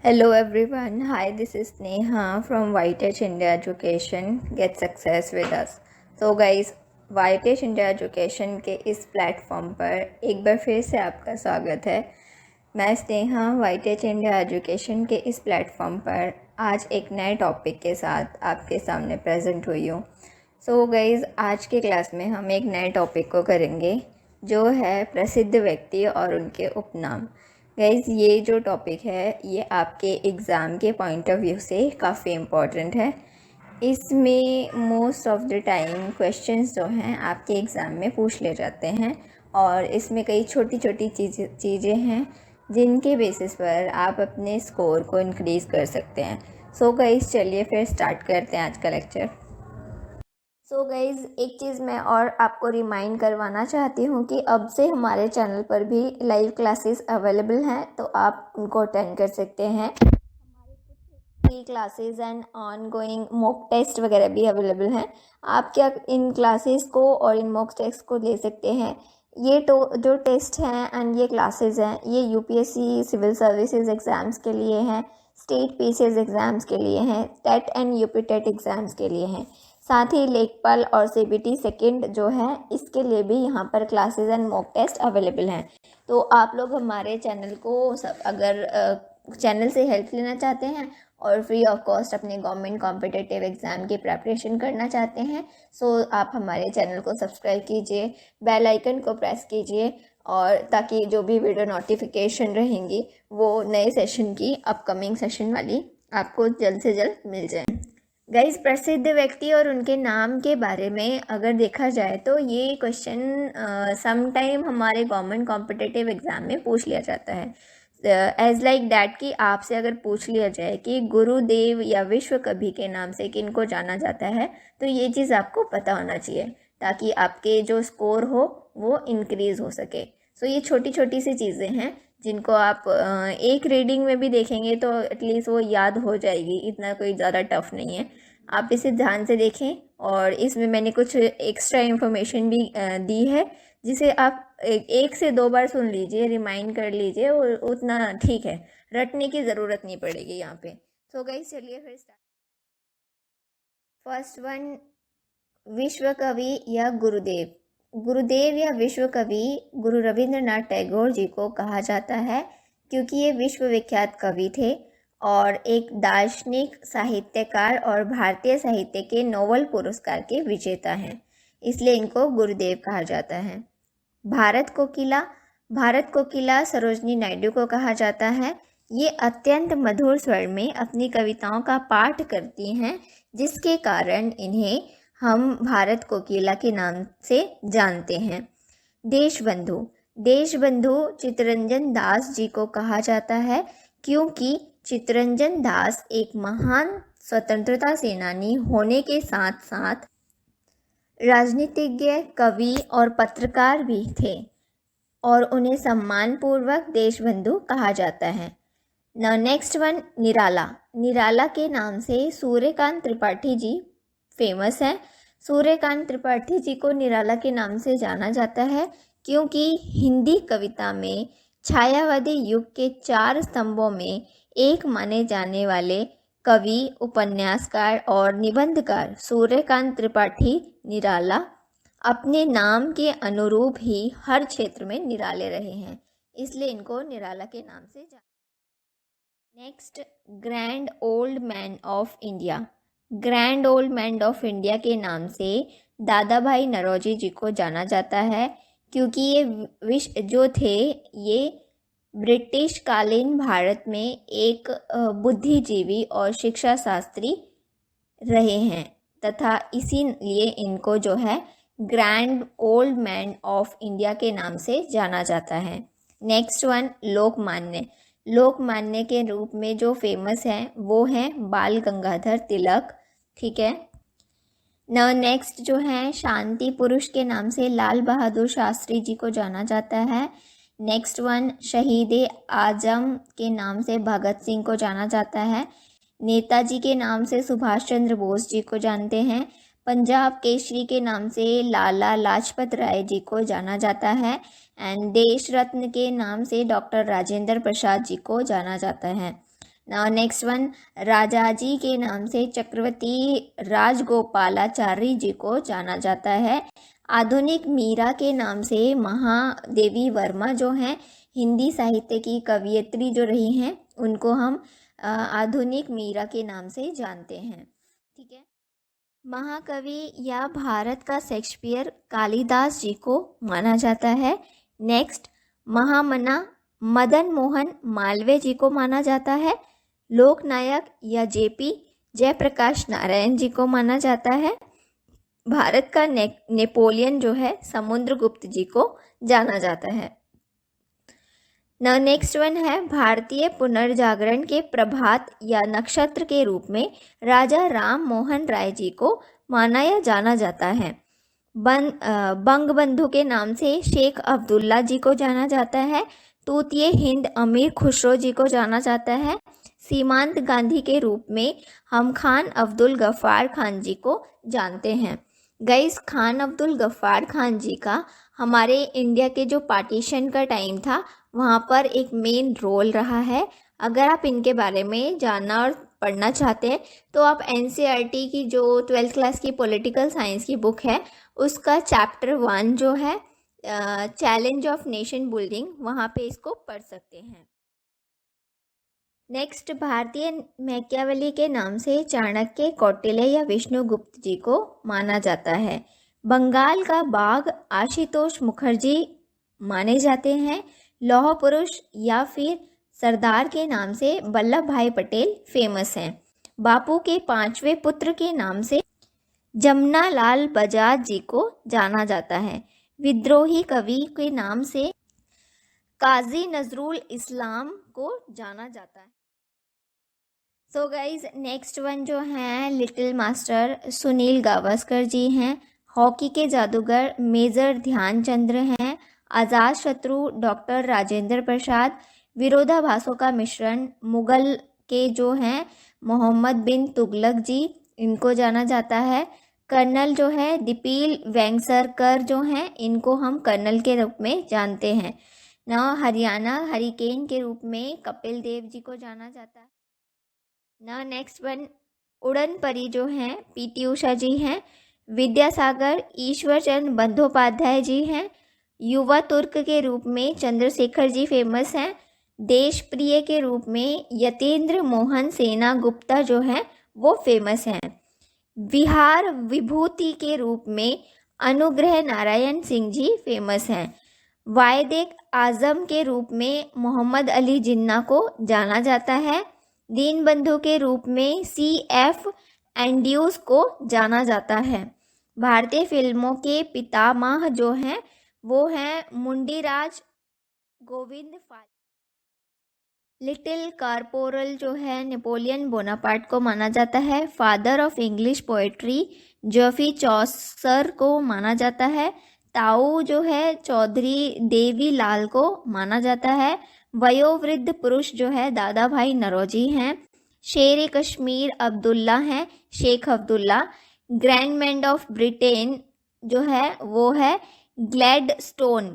Hello everyone. Hi, this is Neha from Whiteedge India Education. Get success with us. So guys, Whiteedge India Education के इस platform पर एक बार फिर से आपका स्वागत है। मैं स्नेहा Whiteedge इंडिया एजुकेशन के इस प्लेटफॉर्म पर आज एक नए टॉपिक के साथ आपके सामने प्रेजेंट हुई हूँ। सो गाइज, आज के क्लास में हम एक नए टॉपिक को करेंगे जो है प्रसिद्ध व्यक्ति और उनके उपनाम। गाइज, ये जो टॉपिक है ये आपके एग्ज़ाम के पॉइंट ऑफ व्यू से काफ़ी इम्पोर्टेंट है। इसमें most of the time questions जो हैं आपके एग्ज़ाम में पूछ ले जाते हैं और इसमें कई छोटी छोटी चीज़ें हैं जिनके बेसिस पर आप अपने स्कोर को इंक्रीज़ कर सकते हैं। सो गाइज, चलिए फिर स्टार्ट करते हैं आज का लेक्चर। सो गाइज़, एक चीज़ मैं और आपको रिमाइंड करवाना चाहती हूँ कि अब से हमारे चैनल पर भी लाइव क्लासेस अवेलेबल हैं, तो आप उनको अटेंड कर सकते हैं। हमारे कुछ free classes and ongoing mock test वगैरह भी अवेलेबल हैं। आप क्या इन क्लासेस को और इन मॉक टेस्ट को ले सकते हैं। ये जो टेस्ट हैं एंड ये क्लासेस हैं ये यूपीएससी सिविल सर्विसेज एग्ज़ाम्स के लिए हैं, स्टेट पीसीएस एग्ज़ाम्स के लिए हैं, TET and UP TET exams के लिए हैं। साथ ही लेखपाल और सीबीटी सेकंड जो है इसके लिए भी यहाँ पर classes and mock test available हैं। तो आप लोग हमारे चैनल को अगर चैनल से हेल्प लेना चाहते हैं और फ्री ऑफ कॉस्ट अपने गवर्नमेंट कॉम्पिटिटिव एग्ज़ाम की प्रिपरेशन करना चाहते हैं, सो आप हमारे चैनल को सब्सक्राइब कीजिए, बेल आइकन को प्रेस कीजिए और ताकि जो भी वीडियो नोटिफिकेशन रहेंगी वो नए सेशन की अपकमिंग सेशन वाली आपको जल्द से जल्द मिल जाए। गाइस, प्रसिद्ध व्यक्ति और उनके नाम के बारे में अगर देखा जाए तो ये क्वेश्चन सम टाइम हमारे गवर्नमेंट कॉम्पिटिटिव एग्ज़ाम में पूछ लिया जाता है। एज लाइक दैट कि आपसे अगर पूछ लिया जाए कि गुरुदेव या विश्व कवि के नाम से किनको जाना जाता है, तो ये चीज़ आपको पता होना चाहिए ताकि आपके जो स्कोर हो वो इंक्रीज़ हो सके। सो ये छोटी छोटी सी चीज़ें हैं जिनको आप एक रीडिंग में भी देखेंगे तो एटलीस्ट वो याद हो जाएगी, इतना कोई ज़्यादा टफ नहीं है। आप इसे ध्यान से देखें और इसमें मैंने कुछ एक्स्ट्रा इन्फॉर्मेशन भी दी है जिसे आप एक से दो बार सुन लीजिए, रिमाइंड कर लीजिए और उतना ठीक है, रटने की ज़रूरत नहीं पड़ेगी यहाँ पे। सो गाइस, चलिए फिर स्टार्ट। फर्स्ट वन, विश्व कवि या गुरुदेव। गुरुदेव या विश्व कवि गुरु रविंद्रनाथ टैगोर जी को कहा जाता है क्योंकि ये विश्व विख्यात कवि थे और एक दार्शनिक, साहित्यकार और भारतीय साहित्य के नोबेल पुरस्कार के विजेता हैं, इसलिए इनको गुरुदेव कहा जाता है। भारत कोकिला सरोजनी नायडू को कहा जाता है। ये अत्यंत मधुर स्वर में अपनी कविताओं का पाठ करती हैं, जिसके कारण इन्हें हम भारत कोकिला के नाम से जानते हैं। देशबंधु चित्तरंजन दास जी को कहा जाता है क्योंकि चित्तरंजन दास एक महान स्वतंत्रता सेनानी होने के साथ साथ राजनीतिज्ञ, कवि और पत्रकार भी थे और उन्हें सम्मानपूर्वक देशबंधु कहा जाता है। नेक्स्ट वन, निराला के नाम से सूर्यकांत त्रिपाठी जी फेमस है। सूर्यकांत त्रिपाठी जी को निराला के नाम से जाना जाता है क्योंकि हिंदी कविता में छायावादी युग के 4 स्तंभों में एक माने जाने वाले कवि, उपन्यासकार और निबंधकार सूर्यकांत त्रिपाठी निराला अपने नाम के अनुरूप ही हर क्षेत्र में निराले रहे हैं, इसलिए इनको निराला के नाम से जाना। Next, grand old man of India. Grand old man of India के नाम से दादा भाई नौरोजी जी को जाना जाता है क्योंकि ये ब्रिटिश कालीन भारत में एक बुद्धिजीवी और शिक्षा शास्त्री रहे हैं तथा इसीलिए इनको जो है grand old man of India के नाम से जाना जाता है। नेक्स्ट वन, लोकमान्य के रूप में जो फेमस हैं वो हैं बाल गंगाधर तिलक, ठीक है। नेक्स्ट जो है शांति पुरुष के नाम से लाल बहादुर शास्त्री जी को जाना जाता है। नेक्स्ट वन, शहीद आजम के नाम से भगत सिंह को जाना जाता है। नेताजी के नाम से सुभाष चंद्र बोस जी को जानते हैं। पंजाब केसरी के नाम से लाला लाजपत राय जी को जाना जाता है एंड देश रत्न के नाम से डॉक्टर राजेंद्र प्रसाद जी को जाना जाता है। नाउ नेक्स्ट वन, राजाजी के नाम से चक्रवर्ती राजगोपालाचारी जी को जाना जाता है। आधुनिक मीरा के नाम से महादेवी वर्मा जो हैं हिंदी साहित्य की कवयित्री जो रही हैं, उनको हम आधुनिक मीरा के नाम से जानते हैं। ठीक है। महाकवि या भारत का शेक्सपियर कालिदास जी को माना जाता है। नेक्स्ट, महामना मदन मोहन मालवीय जी को माना जाता है। लोकनायक या जेपी जयप्रकाश नारायण जी को माना जाता है। भारत का नेपोलियन जो है समुद्रगुप्त जी को जाना जाता है। नेक्स्ट वन है, भारतीय पुनर्जागरण के प्रभात या नक्षत्र के रूप में राजा राम मोहन राय जी को माना या जाना जाता है। बंगबंधु के नाम से शेख अब्दुल्ला जी को जाना जाता है। तूतिए हिंद अमीर खुसरो जी को जाना जाता है। सीमांत गांधी के रूप में हम खान अब्दुल गफ्फार खान जी को जानते हैं। गाइस, खान अब्दुल गफ्फार खान जी का हमारे इंडिया के जो पार्टीशन का टाइम था वहाँ पर एक मेन रोल रहा है। अगर आप इनके बारे में जानना और पढ़ना चाहते हैं तो आप एनसीईआरटी की जो 12th क्लास की पॉलिटिकल साइंस की बुक है उसका चैप्टर 1 जो है चैलेंज ऑफ नेशन बिल्डिंग, वहाँ पे इसको पढ़ सकते हैं। नेक्स्ट, भारतीय मैकियावेली के नाम से चाणक्य, कौटिल्य या विष्णुगुप्त जी को माना जाता है। बंगाल का बाघ आशुतोष मुखर्जी माने जाते हैं। लौह पुरुष या फिर सरदार के नाम से वल्लभ भाई पटेल फेमस हैं। बापू के 5वें पुत्र के नाम से जमनालाल बजाज जी को जाना जाता है। विद्रोही कवि के नाम से काजी नजरुल इस्लाम को जाना जाता है। सो गाइज, नेक्स्ट वन जो हैं लिटिल मास्टर सुनील गावस्कर जी हैं। हॉकी के जादूगर मेजर ध्यानचंद्र हैं। आज़ाद शत्रु डॉक्टर राजेंद्र प्रसाद। विरोधाभासों का मिश्रण मुगल के जो हैं मोहम्मद बिन तुगलक जी, इनको जाना जाता है। कर्नल जो है दिपील वेंगसरकर जो हैं, इनको हम कर्नल के रूप में जानते हैं ना। हरियाणा हरिकेन के रूप में कपिल देव जी को जाना जाता है ना। नेक्स्ट वन, उड़न परी जो हैं पीटी उषा जी हैं। विद्यासागर ईश्वरचंद बंदोपाध्याय जी हैं। युवा तुर्क के रूप में चंद्रशेखर जी फेमस हैं। देश प्रिय के रूप में यतेंद्र मोहन सेना गुप्ता जो हैं वो फेमस हैं। विहार विभूति के रूप में अनुग्रह नारायण सिंह जी फेमस हैं। वायदे आजम के रूप में मोहम्मद अली जिन्ना को जाना जाता है। दीनबंधु के रूप में CF एंड्रयूज को जाना जाता है। भारतीय फिल्मों के पितामह जो हैं वो हैं मुंडीराज गोविंद फाल। लिटिल कार्पोरल जो है नेपोलियन बोनापार्ट को माना जाता है। फादर ऑफ इंग्लिश पोएट्री जॉफी चौसर को माना जाता है। ताऊ जो है चौधरी देवी लाल को माना जाता है। वयोवृद्ध पुरुष जो है दादा भाई नौरोजी हैं। शेर कश्मीर अब्दुल्ला हैं, शेख अब्दुल्ला। ग्रैंडमैन ऑफ ब्रिटेन जो है वो है ग्लैडस्टोन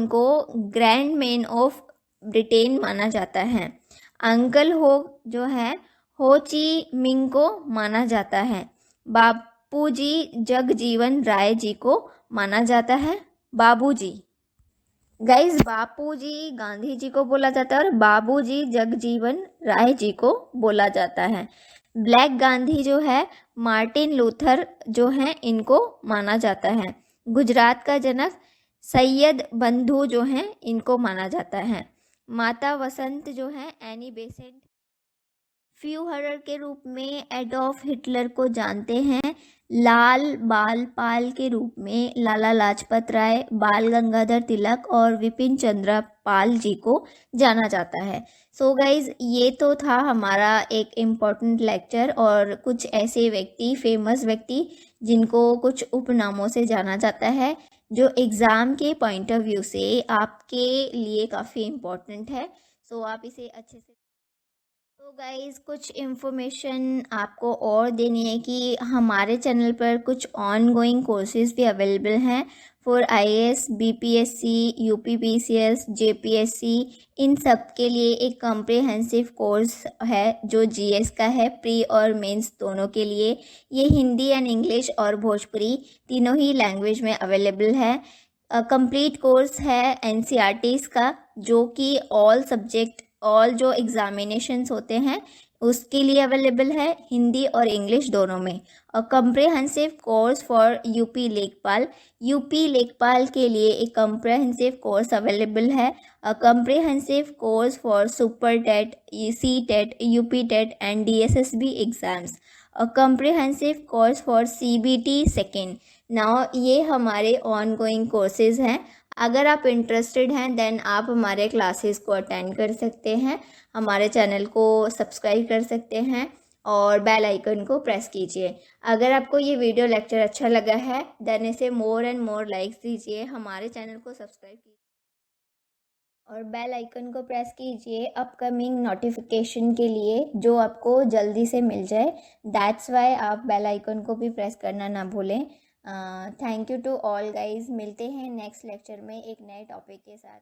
को ग्रैंडमैन ऑफ ब्रिटेन माना जाता है। अंकल हो जो है हो ची मिंग को माना जाता है। बापूजी जगजीवन राय जी को माना जाता है। बाबूजी, गाइज, बापूजी गांधी जी को बोला जाता है और बाबूजी जगजीवन राय जी को बोला जाता है। ब्लैक गांधी जो है मार्टिन लूथर जो हैं इनको माना जाता है। गुजरात का जनक सैयद बंधु जो हैं इनको माना जाता है। माता वसंत जो है एनी बेसेंट। फ्यूहरर के रूप में एडोल्फ हिटलर को जानते हैं। लाल बाल पाल के रूप में लाला लाजपत राय, बाल गंगाधर तिलक और विपिन चंद्र पाल जी को जाना जाता है। सो गाइज, ये तो था हमारा एक इम्पॉर्टेंट लेक्चर और कुछ ऐसे व्यक्ति, फेमस व्यक्ति जिनको कुछ उपनामों से जाना जाता है जो एग्ज़ाम के पॉइंट ऑफ व्यू से आपके लिए काफ़ी इम्पोर्टेंट है। सो आप इसे अच्छे से तो गाइज़ कुछ इन्फॉर्मेशन आपको और देनी है कि हमारे चैनल पर कुछ ऑनगोइंग कोर्सेज़ भी अवेलेबल हैं for IAS, BPSC, UPPCS, JPSC. इन सब के लिए एक कम्प्रिहेंसिव कोर्स है जो जीएस का है, प्री और मेंस दोनों के लिए। ये हिंदी एंड इंग्लिश और भोजपुरी तीनों ही लैंग्वेज में अवेलेबल है। कंप्लीट कोर्स है एनसीईआरटीज़ का, जो कि ऑल जो एग्जामिनेशंस होते हैं उसके लिए अवेलेबल है, हिंदी और इंग्लिश दोनों में। और कम्प्रिहेंसिव कोर्स फॉर यूपी लेखपाल के लिए एक कम्प्रिहेंसिव कोर्स अवेलेबल है। Comprehensive course for super TET, C TET, UP TET and DSSB exams. Comprehensive course for CBT second. Now ये हमारे ऑनगोइंग कोर्सेज हैं। अगर आप इंटरेस्टेड हैं देन आप हमारे क्लासेस को अटेंड कर सकते हैं, हमारे चैनल को सब्सक्राइब कर सकते हैं और बेल आइकन को प्रेस कीजिए। अगर आपको ये वीडियो लेक्चर अच्छा लगा है देन इसे मोर एंड मोर लाइक्स दीजिए, हमारे चैनल को सब्सक्राइब कीजिए और बेल आइकन को प्रेस कीजिए अपकमिंग नोटिफिकेशन के लिए, जो आपको जल्दी से मिल जाए। दैट्स वाई आप बेल आइकन को भी प्रेस करना ना भूलें। Thank you to all guys. मिलते हैं नेक्स्ट लेक्चर में एक नए टॉपिक के साथ।